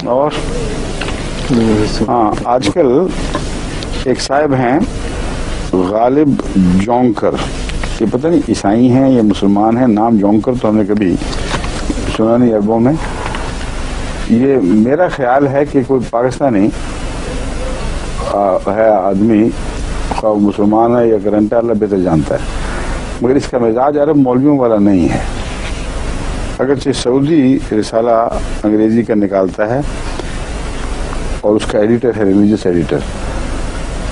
اور ہاں، آج کل ایک صاحب ہیں غالب جونکر، یہ پتہ نہیں عیسائی ہیں یا مسلمان ہیں، نام جونکر تو ہم نے کبھی سنا نہیں عربوں میں. یہ میرا خیال ہے کہ کوئی پاکستانی ہے آدمی، خواہ مسلمان ہے یا کرنٹا، اللہ بہتر جانتا ہے، مگر اس کا مزاج عرب مولویوں والا نہیں ہے. اگرچہ سعودی رسالہ انگریزی کا نکالتا ہے اور اس کا ایڈیٹر ہے ریلیجیس ایڈیٹر،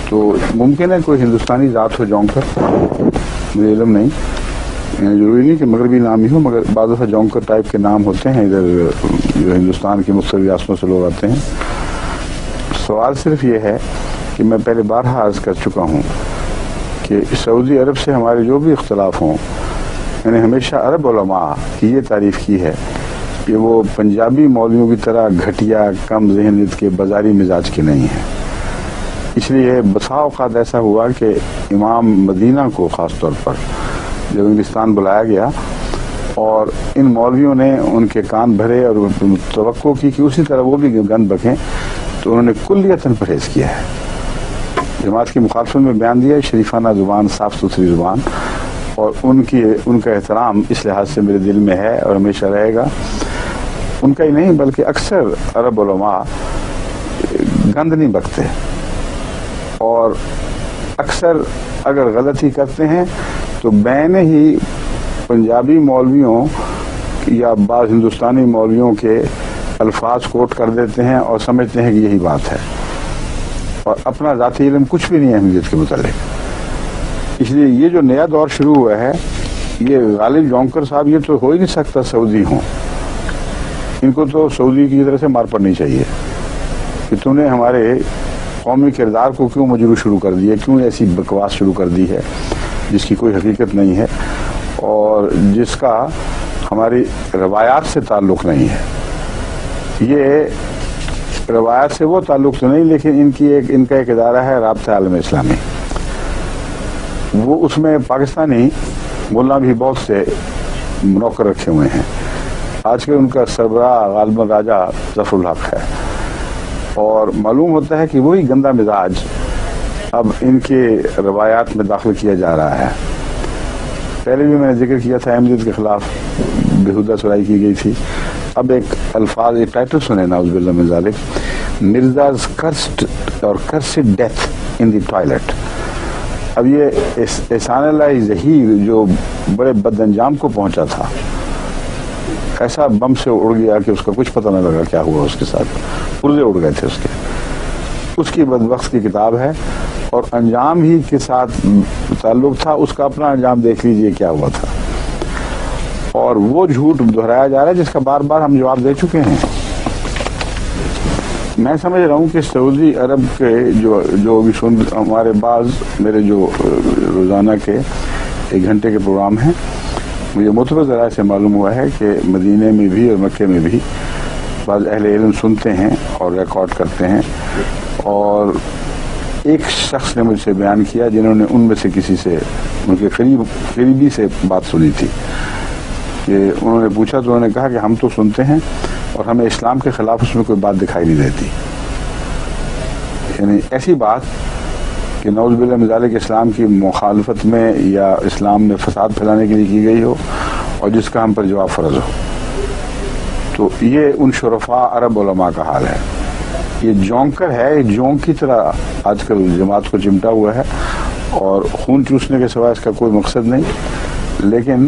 تو ممکن ہے کوئی ہندوستانی ذات ہو جونکر، مجھے علم نہیں، ضروری نہیں کہ مغربی نام ہی ہو، مگر بعض دفعہ جونکر ٹائپ کے نام ہوتے ہیں ادھر جو ہندوستان کی مختلف ریاستوں سے لوگ آتے ہیں. سوال صرف یہ ہے کہ میں پہلے بارہا عرض کر چکا ہوں کہ سعودی عرب سے ہمارے جو بھی اختلاف ہوں، میں نے ہمیشہ عرب علماء کی یہ تعریف کی ہے کہ وہ پنجابی مولویوں کی طرح گھٹیا، کم ذہنیت کے، بازاری مزاج کے نہیں ہیں. اس لیے بسا اوقات ایسا ہوا کہ امام مدینہ کو خاص طور پر جب انگلستان بلایا گیا اور ان مولویوں نے ان کے کان بھرے اور توقع کی کہ اسی طرح وہ بھی گند بکیں، تو انہوں نے کلیتاً پرہیز کیا ہے. جماعت کی مخالفت میں بیان دیا، شریفانہ زبان، صاف ستھری زبان، اور ان کا احترام اس لحاظ سے میرے دل میں ہے اور ہمیشہ رہے گا. ان کا ہی نہیں بلکہ اکثر عرب علماء گند نہیں بکتے، اور اکثر اگر غلطی کرتے ہیں تو بین ہی پنجابی مولویوں یا بعض ہندوستانی مولویوں کے الفاظ کوٹ کر دیتے ہیں اور سمجھتے ہیں کہ یہی بات ہے، اور اپنا ذاتی علم کچھ بھی نہیں ہے اہمیت کے متعلق. اس لیے یہ جو نیا دور شروع ہوا ہے، یہ غالب جونکر صاحب یہ تو ہو ہی نہیں سکتا سعودی ہوں. ان کو تو سعودی کی طرح سے مار پڑنی چاہیے کہ تم نے ہمارے قومی کردار کو کیوں مجروح شروع کر دیا، کیوں ایسی بکواس شروع کر دی ہے جس کی کوئی حقیقت نہیں ہے اور جس کا ہماری روایات سے تعلق نہیں ہے. یہ روایات سے وہ تعلق تو نہیں، لیکن ان کا ایک ادارہ ہے رابطہ عالم اسلامی، وہ اس میں پاکستانی مولانا بھی بہت سے نوکر رکھے ہوئے ہیں. آج کل ان کا سربراہ غالباً راجہ ظفر الحق ہے، اور معلوم ہوتا ہے کہ وہی گندا مزاج اب ان کے روایات میں داخل کیا جا رہا ہے. پہلے بھی میں نے ذکر کیا تھا احمدیت کے خلاف بےہودہ سرائی کی گئی تھی. اب ایک الفاظ، ایک ٹائٹل سنے نعوذ باللہ من ذالک، مرزاز کرسڈ اور cursed death in the toilet. اب یہ احسان اللہ ظہیر جو بڑے بد انجام کو پہنچا تھا، ایسا بم سے اڑ گیا کہ اس کا کچھ پتہ نہ لگا کیا ہوا اس کے ساتھ، پرزے اڑ گئے تھے اس کی بدبخت کی کتاب ہے، اور انجام ہی کے ساتھ تعلق تھا، اس کا اپنا انجام دیکھ لیجئے کیا ہوا تھا. اور وہ جھوٹ دہرایا جا رہا ہے جس کا بار بار ہم جواب دے چکے ہیں. میں سمجھ رہا ہوں کہ سعودی عرب کے جو بھی ہمارے بعض میرے جو روزانہ کے 1 گھنٹے کے پروگرام ہیں، مجھے معتبر ذرائع سے معلوم ہوا ہے کہ مدینے میں بھی اور مکے میں بھی بعض اہل علم سنتے ہیں اور ریکارڈ کرتے ہیں. اور ایک شخص نے مجھ سے بیان کیا جنہوں نے ان میں سے کسی سے، ان کے قریبی سے بات سنی تھی، کہ انہوں نے پوچھا تو انہوں نے کہا کہ ہم تو سنتے ہیں اور ہمیں اسلام کے خلاف اس میں کوئی بات دکھائی نہیں دیتی. یعنی ایسی بات کہ نعوذ باللہ من ذالک اسلام کی مخالفت میں یا اسلام میں فساد پھیلانے کے لیے کی گئی ہو اور جس کا ہم پر جواب فرض ہو. تو یہ ان شرفاء عرب علماء کا حال ہے. یہ جونکر ہے، یہ جونک کی طرح آج کل جماعت کو چمٹا ہوا ہے، اور خون چوسنے کے سوا اس کا کوئی مقصد نہیں، لیکن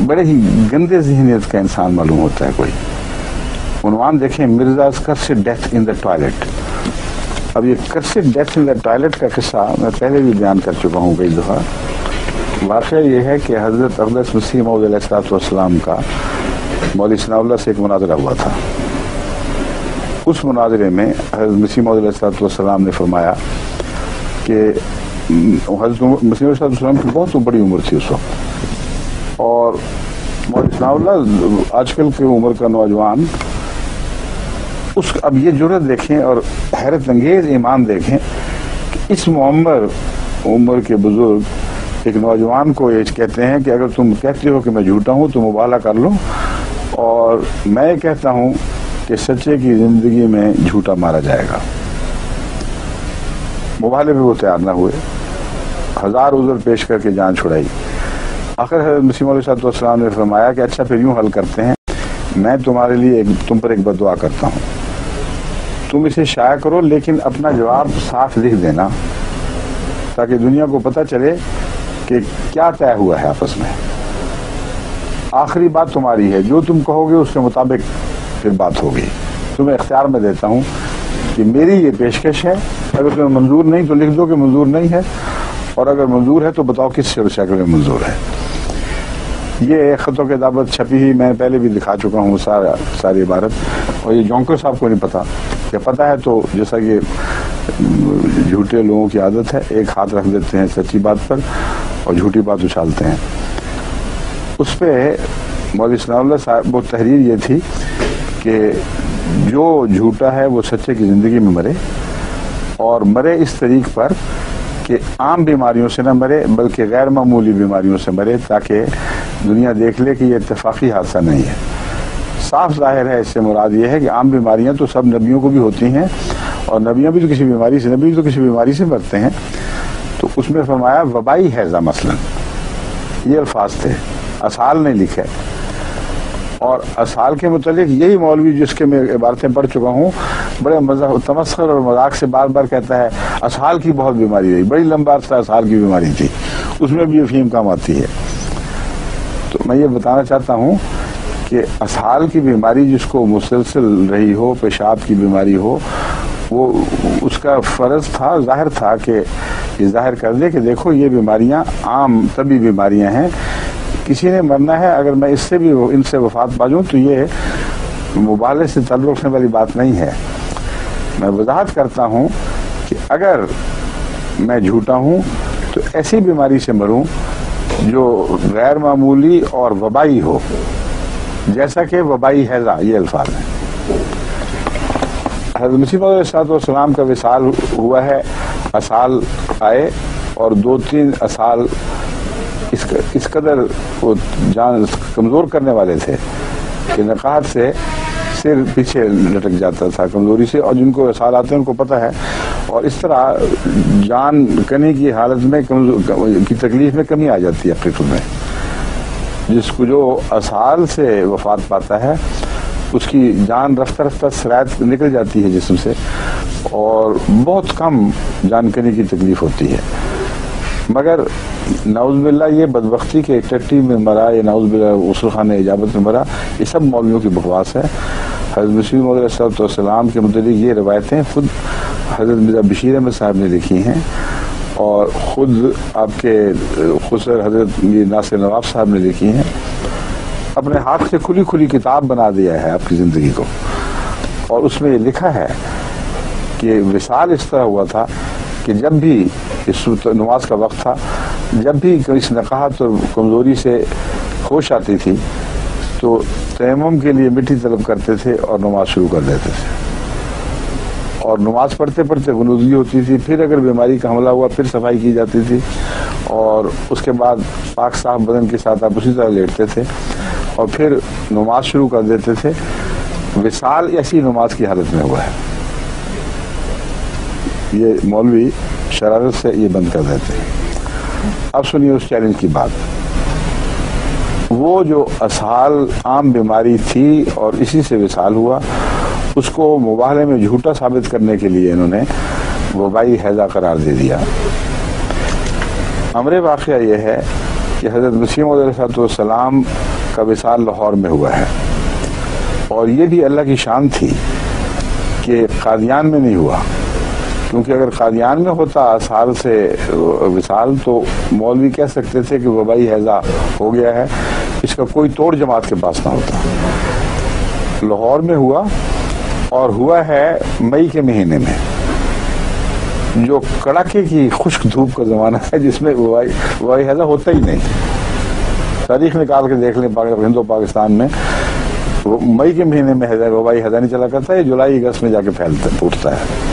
بڑے ہی گندے ذہنیت کا انسان معلوم ہوتا ہے. کوئی عنوان دیکھیں، مرزاز cursed death in the toilet. اب یہ cursed death in the toilet کا قصہ میں پہلے بھی بیان کر چکا ہوں کئی دفعہ. واقعہ یہ ہے کہ حضرت اقدس مسیح موعود علیہ السلام کا مولوی ثناء اللہ سے ایک مناظرہ ہوا تھا. اس مناظرے میں حضرت مسیح موعود علیہ السلام نے فرمایا کہ حضرت مسیح علیہ السلام کی بہت بڑی عمر تھی اس وقت، اور مولوی ثناء اللہ آج کل کی عمر کا نوجوان، اب یہ جرأت دیکھیں اور حیرت انگیز ایمان دیکھیں کہ اس معمر عمر کے بزرگ ایک نوجوان کو یہ کہتے ہیں کہ اگر تم کہتے ہو کہ میں جھوٹا ہوں تو مبالغہ کر لو، اور میں کہتا ہوں کہ سچے کی زندگی میں جھوٹا مارا جائے گا۔ مبالغے میں وہ تیار نہ ہوئے، ہزار عذر پیش کر کے جان چھڑائی۔ آخر حضرت مسیح موعود علیہ السلام نے فرمایا کہ اچھا پھر یوں حل کرتے ہیں، میں تمہارے لیے تم پر ایک بددعا کرتا ہوں، تم اسے شائع کرو لیکن اپنا جواب صاف لکھ دینا تاکہ دنیا کو پتہ چلے کہ کیا طے ہوا ہے آپس میں۔ آخری بات تمہاری ہے، جو تم کہو گے اس کے مطابق پھر بات ہوگی۔ تمہیں اختیار میں دیتا ہوں کہ میری یہ پیشکش ہے، اگر تمہیں منظور نہیں تو لکھ دو کہ منظور نہیں ہے، اور اگر منظور ہے تو بتاؤ کس شکل میں منظور ہے۔ یہ خطوں کی دعوت چھپی ہی میں پہلے بھی دکھا چکا ہوں ساری عبارت، اور یہ جونکر صاحب کو نہیں پتا، کہ پتہ ہے تو جیسا کہ جھوٹے لوگوں کی عادت ہے، ایک ہاتھ رکھ دیتے ہیں سچی بات پر اور جھوٹی بات اچھالتے ہیں۔ اس پہ مولوی اسلام اللہ صاحب وہ تحریر یہ تھی کہ جو جھوٹا ہے وہ سچے کی زندگی میں مرے، اور مرے اس طریق پر کہ عام بیماریوں سے نہ مرے بلکہ غیر معمولی بیماریوں سے مرے، تاکہ دنیا دیکھ لے کہ یہ اتفاقی حادثہ نہیں ہے۔ صاف ظاہر ہے اس سے مراد یہ ہے کہ عام بیماریاں تو سب نبیوں کو بھی ہوتی ہیں، اور نبیوں بھی تو کسی بیماری سے مرتے ہیں۔ تو اس میں فرمایا وبائی حیضہ مثلا، یہ الفاظ تھے، اسال نہیں لکھے۔ اور اسال کے متعلق یہی مولوی جس کے میں عبارتیں پڑھ چکا ہوں بڑے تمسخر اور مذاق سے بار بار کہتا ہے اسال کی بہت بیماری رہی، بڑی لمبا عرصہ اسال کی بیماری تھی، اس میں بھی افہیم کام آتی ہے۔ تو میں یہ بتانا چاہتا ہوں کہ اسال کی بیماری جس کو مسلسل رہی ہو، پیشاب کی بیماری ہو، وہ اس کا فرض تھا، ظاہر تھا کہ یہ ظاہر کر دے کہ دیکھو یہ بیماریاں عام طبی بیماریاں ہیں، کسی نے مرنا ہے، اگر میں اس سے بھی ان سے وفات پا جاؤں تو یہ مبالغے سے تعلق رکھنے والی بات نہیں ہے۔ میں وضاحت کرتا ہوں کہ اگر میں جھوٹا ہوں تو ایسی بیماری سے مروں جو غیر معمولی اور وبائی ہو، جیسا کہ وبائی حیضہ، یہ الفاظ ہیں۔ حضرت مسیح موعود علیہ السلام کا وصال ہوا ہے، اسال آئے اور 2-3 اسال اس قدر وہ جان کمزور کرنے والے تھے کہ نقاہت سے سر پیچھے لٹک جاتا تھا کمزوری سے، اور جن کو اسال آتے ہیں ان کو پتہ ہے، اور اس طرح جان کنے کی حالت میں کی تکلیف میں کمی آ جاتی ہے حقیقت میں۔ جس کو جو اسال سے وفات پاتا ہے اس کی جان رفتہ رفتہ سرایت نکل جاتی ہے جسم سے، اور بہت کم جان کنے کی تکلیف ہوتی ہے۔ مگر نعوذ باللہ یہ بدبختی کے ٹٹی میں مرا، یا نعوذ باللہ غسل خانہ اجابت میں مرا، یہ سب مولویوں کی بکواس ہے۔ حضرت مسیح موعود علیہ السلام کے متعلق یہ روایتیں خود حضرت مرزا بشیر احمد صاحب نے لکھی ہیں، اور خود آپ کے خسر حضرت ناصر نواب صاحب نے لکھی ہیں۔ اپنے ہاتھ سے کھلی کھلی کتاب بنا دیا ہے آپ کی زندگی کو، اور اس میں یہ لکھا ہے کہ وصال اس طرح ہوا تھا کہ جب بھی اس نماز کا وقت تھا، جب بھی اس نقاہت اور کمزوری سے ہوش آتی تھی تو تیمم کے لیے مٹی طلب کرتے تھے اور نماز شروع کر دیتے تھے، اور نماز پڑھتے پڑھتے غنودگی ہوتی تھی، پھر اگر بیماری کا حملہ ہوا پھر صفائی کی جاتی تھی، اور اس کے بعد پاک صاف بدن کے ساتھ آپ اسی طرح لیٹتے تھے اور پھر نماز شروع کر دیتے تھے۔ وصال ایسی نماز کی حالت میں ہوا ہے۔ یہ مولوی شرارت سے یہ بند کر دیتے ہیں۔ اب سنیے اس چیلنج کی بات۔ وہ جو اسال عام بیماری تھی اور اسی سے وصال ہوا، اس کو مبالغے میں جھوٹا ثابت کرنے کے لیے انہوں نے وبائی حیضہ قرار دے دیا۔ امر واقعہ یہ ہے کہ حضرت مسیح موعود علیہ السلام کا وصال لاہور میں ہوا ہے، اور یہ بھی اللہ کی شان تھی کہ قادیان میں نہیں ہوا، کیونکہ اگر قادیان میں ہوتا اسال سے وصال تو مولوی کہہ سکتے تھے کہ وبائی حیضہ ہو گیا ہے، اس کا کوئی توڑ جماعت کے پاس نہ ہوتا۔ لاہور میں ہوا، اور ہوا ہے مئی کے مہینے میں، جو کڑاکے کی خشک دھوپ کا زمانہ ہے، جس میں وبائی حیضہ ہوتا ہی نہیں۔ تاریخ نکال کے دیکھ لیں ہند و پاکستان میں، مئی کے مہینے میں وبائی حیضہ نہیں چلا کرتا، یہ جولائی اگست میں جا کے پھوٹتا ہے۔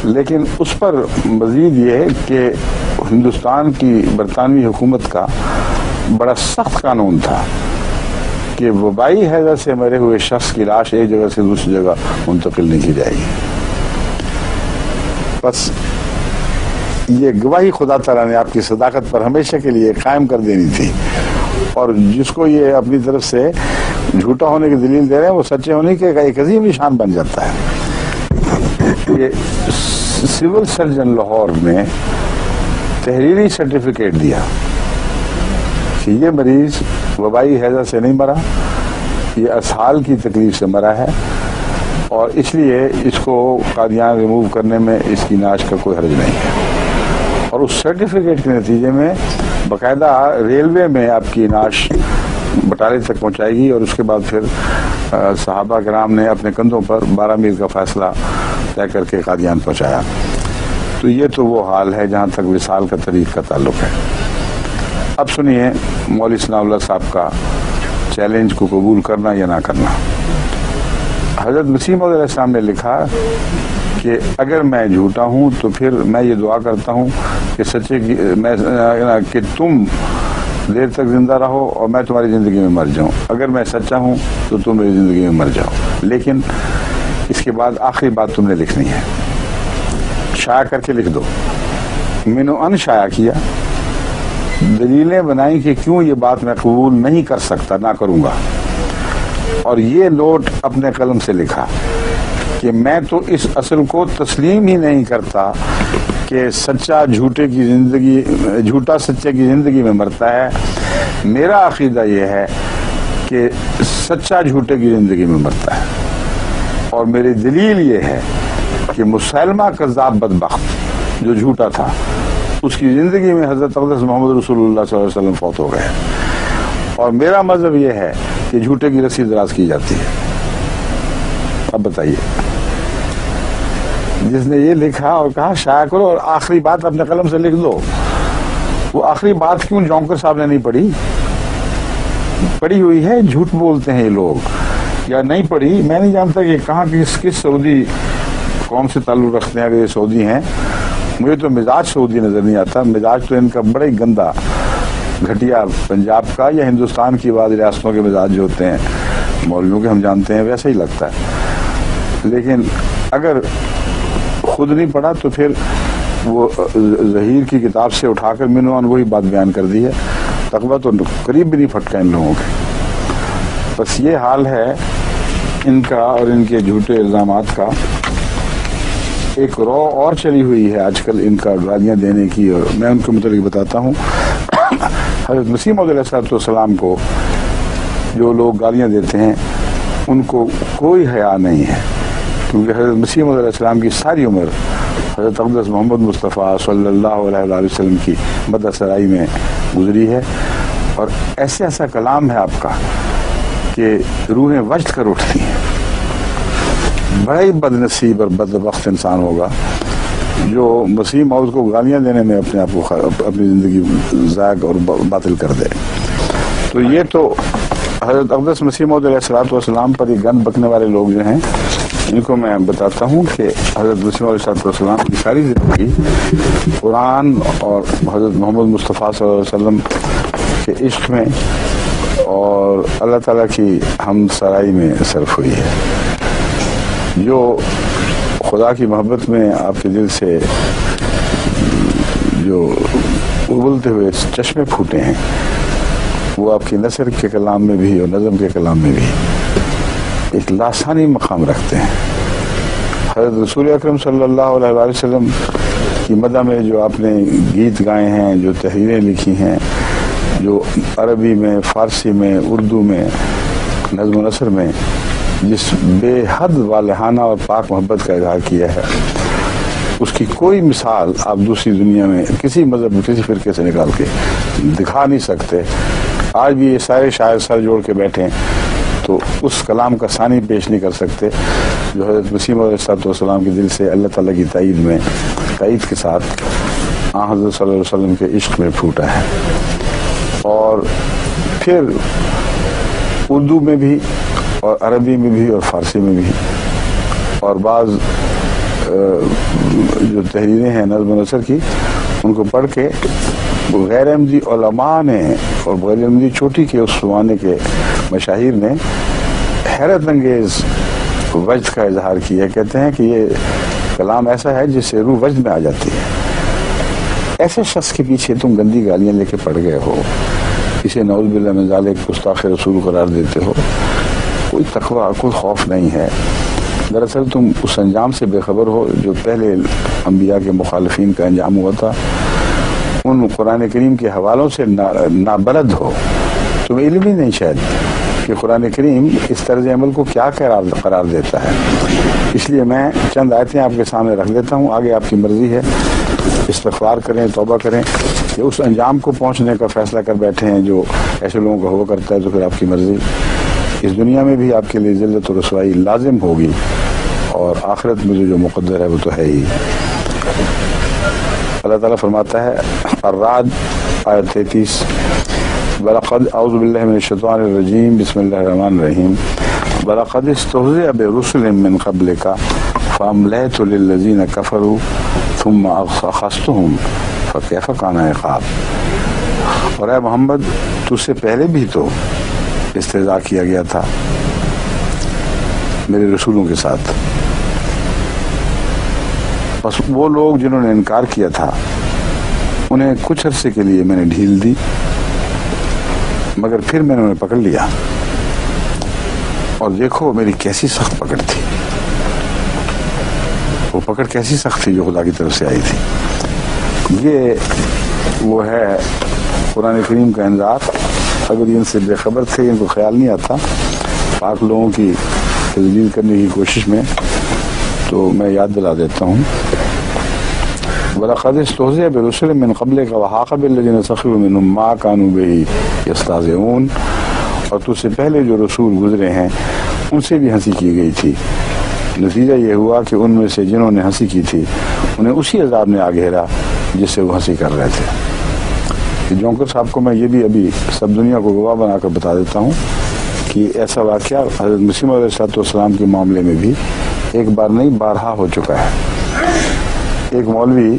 لیکن اس پر مزید یہ ہے کہ ہندوستان کی برطانوی حکومت کا بڑا سخت قانون تھا کہ وبائی حیضہ سے مرے ہوئے شخص کی لاش ایک جگہ سے دوسری جگہ منتقل نہیں کی جائے گی۔ بس یہ گواہی خدا تعالیٰ نے آپ کی صداقت پر ہمیشہ کے لیے قائم کر دینی تھی، اور جس کو یہ اپنی طرف سے جھوٹا ہونے کی دلیل دے رہے ہیں وہ سچے ہونے کے ایک عظیم نشان بن جاتا ہے۔ یہ سول سرجن لاہور نے تحریری سرٹیفکیٹ دیا کہ یہ مریض وبائی حیضہ سے نہیں مرا، یہ اسہال کی تکلیف سے مرا ہے، اور اس لیے اس کو قادیان ریموو کرنے میں اس کی نعش کا کوئی حرج نہیں ہے۔ اور اس سرٹیفکیٹ کے نتیجے میں باقاعدہ ریلوے میں آپ کی نعش بٹالے تک پہنچائے گی، اور اس کے بعد پھر صحابہ کرام نے اپنے کندھوں پر 12 میل کا فاصلہ طے کر کے قادیان پہنچایا۔ تو یہ تو وہ حال ہے جہاں تک وصال کا طریق کا تعلق ہے۔ اب سنیے مولوی ثناء اللہ صاحب کا چیلنج کو قبول کرنا یا نہ کرنا۔ حضرت مسیح موعود علیہ السلام نے لکھا کہ اگر میں جھوٹا ہوں تو پھر میں یہ دعا کرتا ہوں کہ کہ تم دیر تک زندہ رہو اور میں تمہاری زندگی میں مر جاؤں، اگر میں سچا ہوں تو تم میری زندگی میں مر جاؤ، لیکن اس کے بعد آخری بات تم نے لکھنی ہے، شائع کر کے لکھ دو۔ میں نے ان شائع کیا، دلیلیں بنائیں کہ کیوں یہ بات میں قبول نہیں کر سکتا، نہ کروں گا، اور یہ نوٹ اپنے قلم سے لکھا کہ میں تو اس اصل کو تسلیم ہی نہیں کرتا کہ سچا جھوٹے کی زندگی، جھوٹا سچے کی زندگی میں مرتا ہے۔ میرا عقیدہ یہ ہے کہ سچا جھوٹے کی زندگی میں مرتا ہے، اور میری دلیل یہ ہے کہ مسیلمہ کذاب بدبخت جو جھوٹا تھا، اس کی زندگی میں حضرت اقدس محمد رسول اللہ صلی اللہ علیہ وسلم فوت ہو گئے، اور میرا مذہب یہ ہے کہ جھوٹے کی رسی دراز کی جاتی ہے۔ اب بتائیے، جس نے یہ لکھا اور کہا شائع کرو اور آخری بات اپنے قلم سے لکھ دو، وہ آخری بات کیوں جونکر صاحب نے نہیں پڑھی؟ پڑھی ہوئی ہے، جھوٹ بولتے ہیں یہ لوگ، یا نہیں پڑھی میں نہیں جانتا کہ کہاں کس سعودی قوم سے تعلق رکھتے ہیں۔ اگر یہ سعودی ہیں، مجھے تو مزاج سعودی نظر نہیں آتا، مزاج تو ان کا بڑا ہی گندا گھٹیا پنجاب کا یا ہندوستان کی بعض ریاستوں کے مزاج جو ہوتے ہیں مولویوں کے ہم جانتے ہیں ویسا ہی لگتا ہے۔ لیکن اگر خود نہیں پڑھا تو پھر وہ ظہیر کی کتاب سے اٹھا کر میں نے وہی بات بیان کر دی ہے، تقویٰ تو قریب بھی نہیں پھٹکا ان لوگوں کے۔ بس یہ حال ہے ان کا اور ان کے جھوٹے الزامات کا۔ ایک رو اور چلی ہوئی ہے آج کل ان کا گالیاں دینے کی، اور میں ان کے متعلق بتاتا ہوں۔ حضرت مسیح موعود علیہ السلام کو جو لوگ گالیاں دیتے ہیں ان کو کوئی حیا نہیں ہے، کیونکہ حضرت مسیح موعود علیہ السلام کی ساری عمر حضرت اقدس محمد مصطفیٰ صلی اللہ علیہ وسلم کی مدح سرائی میں گزری ہے، اور ایسا کلام ہے آپ کا کہ روحیں وجد کر اٹھتی ہیں۔ بڑا ہی بد نصیب اور بدبخت انسان ہوگا جو مسیح موعود کو گالیاں دینے میں اپنے آپ کو اپنی زندگی ضائع اور باطل کر دے۔ تو یہ تو حضرت اقدس مسیح موعود علیہ السلام پر یہ گند بکنے والے لوگ جو ہیں ان کو میں بتاتا ہوں کہ حضرت مسیح موعود علیہ السلام کی ساری زندگی قرآن اور حضرت محمد مصطفیٰ صلی اللہ علیہ وسلم کے عشق میں اور اللہ تعالیٰ کی ہم سرائی میں صرف ہوئی ہے۔ جو خدا کی محبت میں آپ کے دل سے جو ابلتے ہوئے چشمے پھوٹے ہیں وہ آپ کی نثر کے کلام میں بھی اور نظم کے کلام میں بھی ایک لاسانی مقام رکھتے ہیں۔ حضرت رسول اکرم صلی اللہ علیہ وسلم کی مدح میں جو آپ نے گیت گائے ہیں، جو تحریریں لکھی ہیں، جو عربی میں، فارسی میں، اردو میں، نظم و نثر میں جس بے حد والہانہ اور پاک محبت کا اظہار کیا ہے، اس کی کوئی مثال آپ دوسری دنیا میں کسی مذہب میں کسی فرقے سے نکال کے دکھا نہیں سکتے۔ آج بھی یہ سارے شاعر سر جوڑ کے بیٹھیں تو اس کلام کا ثانی پیش نہیں کر سکتے جو حضرت مسیح موعود علیہ السلام کے دل سے اللہ تعالیٰ کی تائید کے ساتھ حضرت صلی اللہ علیہ وسلم کے عشق میں پھوٹا ہے۔ اور پھر اردو میں بھی اور عربی میں بھی اور فارسی میں بھی، اور بعض جو تحریریں ہیں نظم و نثر کی ان کو پڑھ کے غیر احمدی علماء نے اور غیر احمدی چوٹی کے اس زمانے کے مشاہیر نے حیرت انگیز وجد کا اظہار کیا. کہتے ہیں کہ یہ کلام ایسا ہے جس سے روح وجد میں آ جاتی ہے. ایسے شخص کے پیچھے تم گندی گالیاں لے کے پڑ گئے ہو, اسے نعوذ باللہ من ذالک گستاخ رسول قرار دیتے ہو. کوئی تقویٰ, کوئی خوف نہیں ہے. دراصل تم اس انجام سے بے خبر ہو جو پہلے انبیاء کے مخالفین کا انجام ہوا تھا. ان قرآن کریم کے حوالوں سے نابلد ہو. تمہیں علم ہی نہیں شاید کہ قرآن کریم اس طرز عمل کو کیا قرار دیتا ہے. اس لیے میں چند آیتیں آپ کے سامنے رکھ دیتا ہوں, آگے آپ کی مرضی ہے. استغفار کریں, توبہ کریں, کہ اس انجام کو پہنچنے کا فیصلہ کر بیٹھے ہیں جو ایسے لوگوں کا ہوا کرتا ہے, تو پھر آپ کی مرضی. اس دنیا میں بھی آپ کے لیے ذلت و رسوائی لازم ہوگی, اور آخرت میں جو مقدر ہے وہ تو ہے ہی. اللہ تعالیٰ فرماتا ہے الرعد آیت 33, وَلَقَدْ اعوذ باللہ من الشیطان الرجیم بسم اللہ الرحمن الرحیم وَلَقَدْ اسْتُهْزِئَ بِرُسُلٍ مِّن قَبْلِكَ فَأَمْلَيْتُ لِلَّذِينَ كَفَرُوا ثُمَّ أَخَذْتُهُمْ فَكَيْفَ كَانَ عِقَابِ. اور اے محمد, تجھ سے پہلے بھی تو استہزاء کیا گیا تھا میرے رسولوں کے ساتھ. بس وہ لوگ جنہوں نے انکار کیا تھا انہیں کچھ عرصے کے لیے میں نے ڈھیل دی, مگر پھر میں نے انہیں پکڑ لیا, اور دیکھو میری کیسی سخت پکڑ تھی. وہ پکڑ کیسی سخت تھی جو خدا کی طرف سے آئی تھی. یہ وہ ہے قرآن کریم کا انذار. اگر ان سے بے خبر تھے, ان کو خیال نہیں آتا پاک لوگوں کی تجلیل کرنے کی کوشش میں, تو میں یاد دلا دیتا ہوں. وَلَقَدِ اسْتُهْزِئَ بِرُسُلٍ مِّن قَبْلِكَ وَحَاقَ بِالَّذِينَ سَخِرُوا مِنْهُم مَّا كَانُوا بِهِ يَسْتَهْزِئُونَ. اور تجھ سے پہلے جو رسول گزرے ہیں ان سے بھی ہنسی کی گئی تھی. نتیجہ یہ ہوا کہ ان میں سے جنہوں نے ہنسی کی تھی انہیں اسی عذاب نے آ گھیرا جس سے وہ ہنسی کر رہے تھے. جونکر صاحب کو میں یہ بھی ابھی سب دنیا کو گواہ بنا کر بتا دیتا ہوں کہ ایسا واقعہ حضرت مسیح علیہ السلام کے معاملے میں بھی ایک بار نہیں بارہا ہو چکا ہے. ایک مولوی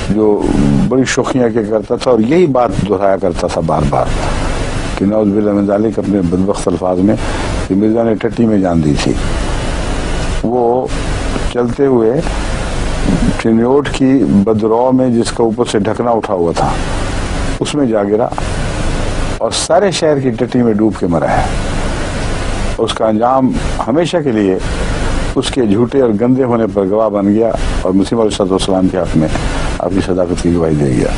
جو بڑی شوخیاں کیا کرتا تھا اور یہی بات دہرایا کرتا تھا بار بار کہ نعوذ باللہ من ذالک اپنے بدبخت الفاظ میں کہ مرزا نے ٹٹی میں جان دی تھی. وہ چلتے ہوئے ٹرینیوٹ کی بدرو میں جس کا اوپر سے ڈھکنا اٹھا ہوا تھا اس میں جا گرا اور سارے شہر کی ٹٹی میں ڈوب کے مرا ہے. اس کا انجام ہمیشہ کے لیے اس کے جھوٹے اور گندے ہونے پر گواہ بن گیا اور مسیح علیہ السلام کے حق میں آپ کی صداقت کی گواہی دے گیا.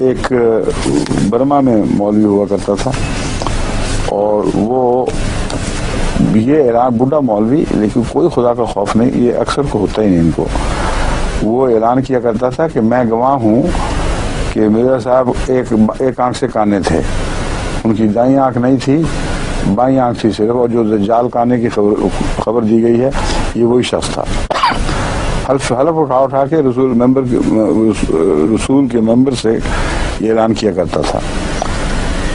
ایک برما میں مولوی ہوا کرتا تھا, اور وہ یہ اعلان, بڈھا مولوی لیکن کوئی خدا کا خوف نہیں, یہ اکثر کو ہوتا ہی نہیں ان کو. وہ اعلان کیا کرتا تھا کہ میں گواہ ہوں کہ مرزا صاحب ایک آنکھ سے کانے تھے, ان کی دائیں آنکھ نہیں تھی, بائیں آنکھ تھی صرف, اور جو دجال کانے کی خبر دی گئی ہے یہ وہی شخص تھا. حلف اٹھا کے رسول کے ممبر سے یہ اعلان کیا کرتا تھا.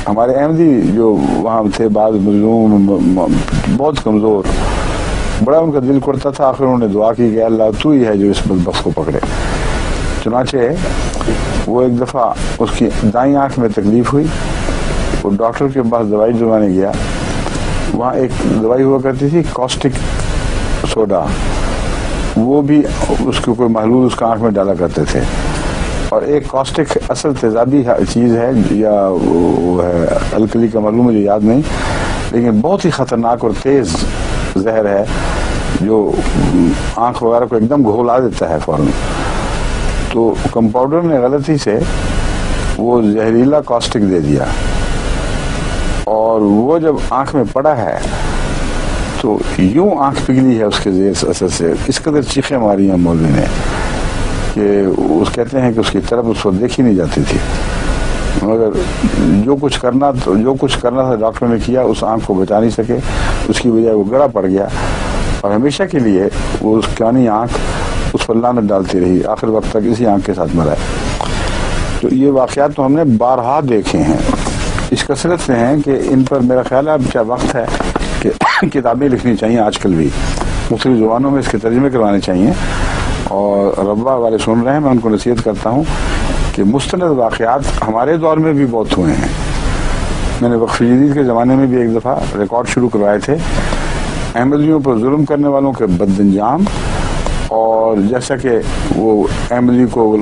ہمارے احمدی جو وہاں تھے بعض مظلوم بہت کمزور, بڑا ان کا دل کرتا تھا. آخر انہوں نے دعا کی کہ اللہ تو ہی ہے جو اس بدبخت کو پکڑے. چنانچہ وہ ایک دفعہ اس کی دائیں آنکھ میں تکلیف ہوئی, وہ ڈاکٹر کے پاس دوائی دلوانے گیا. وہاں ایک دوائی ہوا کرتی تھی کاسٹک سوڈا, وہ بھی اس کو کوئی محلول اس کا آنکھ میں ڈالا کرتے تھے. اور ایک کاسٹک اصل تیزابی چیز ہے یا وہ ہے الکلی کا محلول مجھے یاد نہیں, لیکن بہت ہی خطرناک اور تیز زہر ہے جو آنکھ وغیرہ کو ایک دم گھولا دیتا ہے فوراً. تو کمپاؤنڈر نے غلطی سے وہ زہریلا کاسٹک دے دیا, اور وہ جب آنکھ میں پڑا ہے تو یوں آنکھ پگھلی ہے اس کے زیر اثر سے. اس قدر چیخیں ماری ہیں مولوی نے کہ اس کہتے ہیں کہ اس کی طرف اس کو دیکھی نہیں جاتی تھی, مگر جو کچھ کرنا تھا ڈاکٹر نے کیا. اس آنکھ کو بچا نہیں سکے, اس کی وجہ وہ گڑا پڑ گیا, اور ہمیشہ کے لیے وہ اس کانی آنکھ اس پر لعنت ڈالتی رہی, آخر وقت تک اسی آنکھ کے ساتھ مرا ہے. تو یہ واقعات تو ہم نے بارہا دیکھے ہیں, اس کثرت سے ہیں کہ ان پر میرا خیال ہے اب کیا وقت ہے کہ کتابیں لکھنی چاہیے آج کل بھی, مختلف زبانوں میں اس کے ترجمے کروانے چاہیے. اور ربا والے سن رہے ہیں, میں ان کو نصیحت کرتا ہوں کہ مستند واقعات ہمارے دور میں بھی بہت ہوئے ہیں, میں نے وقف جدید کے زمانے میں بھی ایک دفعہ ریکارڈ شروع کروائے تھے، احمدیوں پر ظلم کرنے والوں کے بد انجام، اور جیسا کہ وہ احمدی کو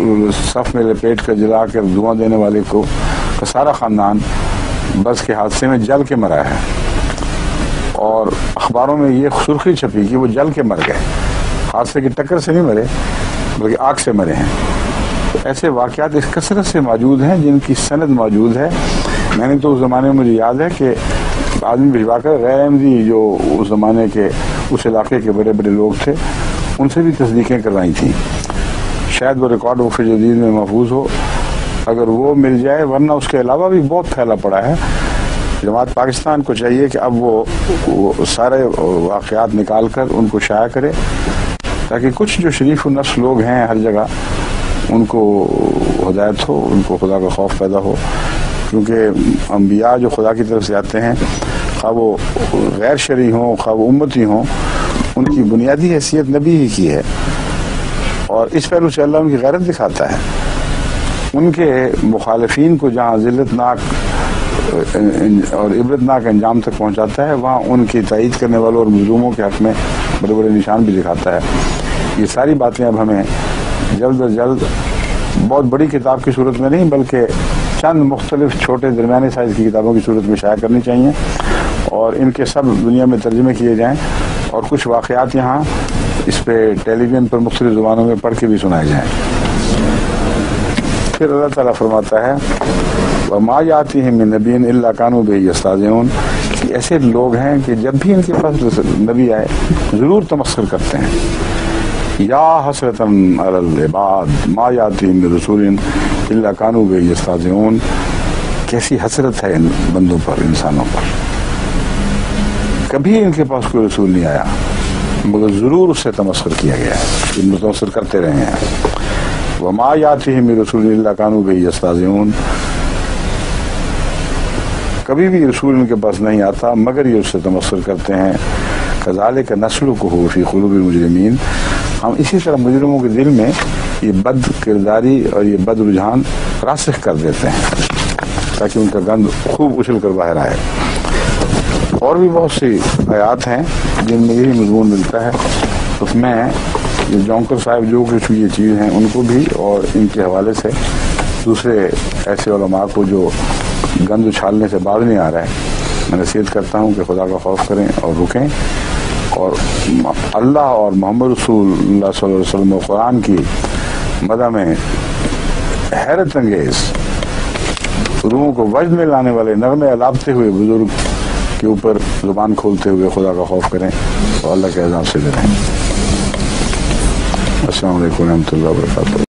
صف میں لپیٹ کر جلا کر دھواں دینے والے کو کا سارا خاندان بس کے حادثے میں جل کے مرا ہے، اور اخباروں میں یہ سرخی چھپی کہ وہ جل کے مر گئے، حادثے کی ٹکر سے نہیں مرے بلکہ آگ سے مرے ہیں۔ تو ایسے واقعات اس کثرت سے موجود ہیں جن کی سند موجود ہے۔ میں نے تو اس زمانے میں مجھے یاد ہے کہ آدمی بھجوا کر غیر احمدی جو اس زمانے کے اس علاقے کے بڑے بڑے لوگ تھے ان سے بھی تصدیقیں کروائی تھیں، شاید وہ ریکارڈ وقف جدید میں محفوظ ہو، اگر وہ مل جائے، ورنہ اس کے علاوہ بھی بہت پھیلا پڑا ہے۔ جماعت پاکستان کو چاہیے کہ اب وہ سارے واقعات نکال کر ان کو شائع کرے، تاکہ کچھ جو شریف النفس لوگ ہیں ہر جگہ ان کو ہدایت ہو، ان کو خدا کا خوف پیدا ہو، کیونکہ انبیاء جو خدا کی طرف سے آتے ہیں، خواہ وہ غیر شرعی ہوں خواہ وہ امتی ہوں، ان کی بنیادی حیثیت نبی ہی کی ہے، اور اس پہلو سے اللہ ان کی غیرت دکھاتا ہے۔ ان کے مخالفین کو جہاں ذلتناک اور عبرتناک انجام تک پہنچاتا ہے، وہاں ان کی تائید کرنے والوں اور مظلوموں کے حق میں بڑے بڑے نشان بھی دکھاتا ہے۔ یہ ساری باتیں اب ہمیں جلد از جلد بہت بڑی کتاب کی صورت میں نہیں بلکہ چند مختلف چھوٹے درمیانے سائز کی کتابوں کی صورت میں شائع کرنی چاہیے، اور ان کے سب دنیا میں ترجمے کیے جائیں، اور کچھ واقعات یہاں اس پہ ٹیلی ویژن پر مختلف زبانوں میں پڑھ کے بھی سنائے جائیں۔ پھر اللہ تعالیٰ فرماتا ہے وَمَا يَأْتِيهِم مِّن نَبِيٍّ إِلَّا كَانُوا بِهِ يَسْتَهْزِئُونَ، کہ ایسے لوگ ہیں کہ جب بھی ان کے پاس نبی آئے ضرور تمسخر کرتے ہیں۔ یا حسرتاً علی العباد ما یاتیہم من رسول الا کانوا بہ یستہزئون، کیسی حسرت ہے ان بندوں پر، انسانوں پر، کبھی ان کے پاس کوئی رسول نہیں آیا مگر ضرور اس سے تمسخر کیا گیا ہے، یہ متمسخر کرتے رہے ہیں۔ وما یاتیہم من رسول الا کانوا بہ یستہزئون، کبھی بھی رسول ان کے پاس نہیں آتا مگر یہ اس سے تمسخر کرتے ہیں۔ کذالک نسلکہ فی قلوب المجرمین، ہم اسی طرح مجرموں کے دل میں یہ بد کرداری اور یہ بد رجحان راسخ کر دیتے ہیں تاکہ ان کا گند خوب اچھل کر باہر آئے۔ اور بھی بہت سی آیات ہیں جن میں یہی مضمون ملتا ہے۔ اس میں یہ جونکر صاحب جو کچھ یہ چیز ہیں ان کو بھی اور ان کے حوالے سے دوسرے ایسے علماء کو جو گند اچھالنے سے باز نہیں آ رہا ہے، میں نصیحت کرتا ہوں کہ خدا کا خوف کریں اور رکیں، اور اللہ اور محمد رسول اللہ صلی اللہ علیہ وسلم و قرآن کی مدح میں حیرت انگیز روحوں کو وجد میں لانے والے نغمے الاپتے ہوئے بزرگ کے اوپر زبان کھولتے ہوئے خدا کا خوف کریں اور اللہ کے عذاب سے ڈریں۔ السلام علیکم و رحمۃ اللہ وبرکاتہ۔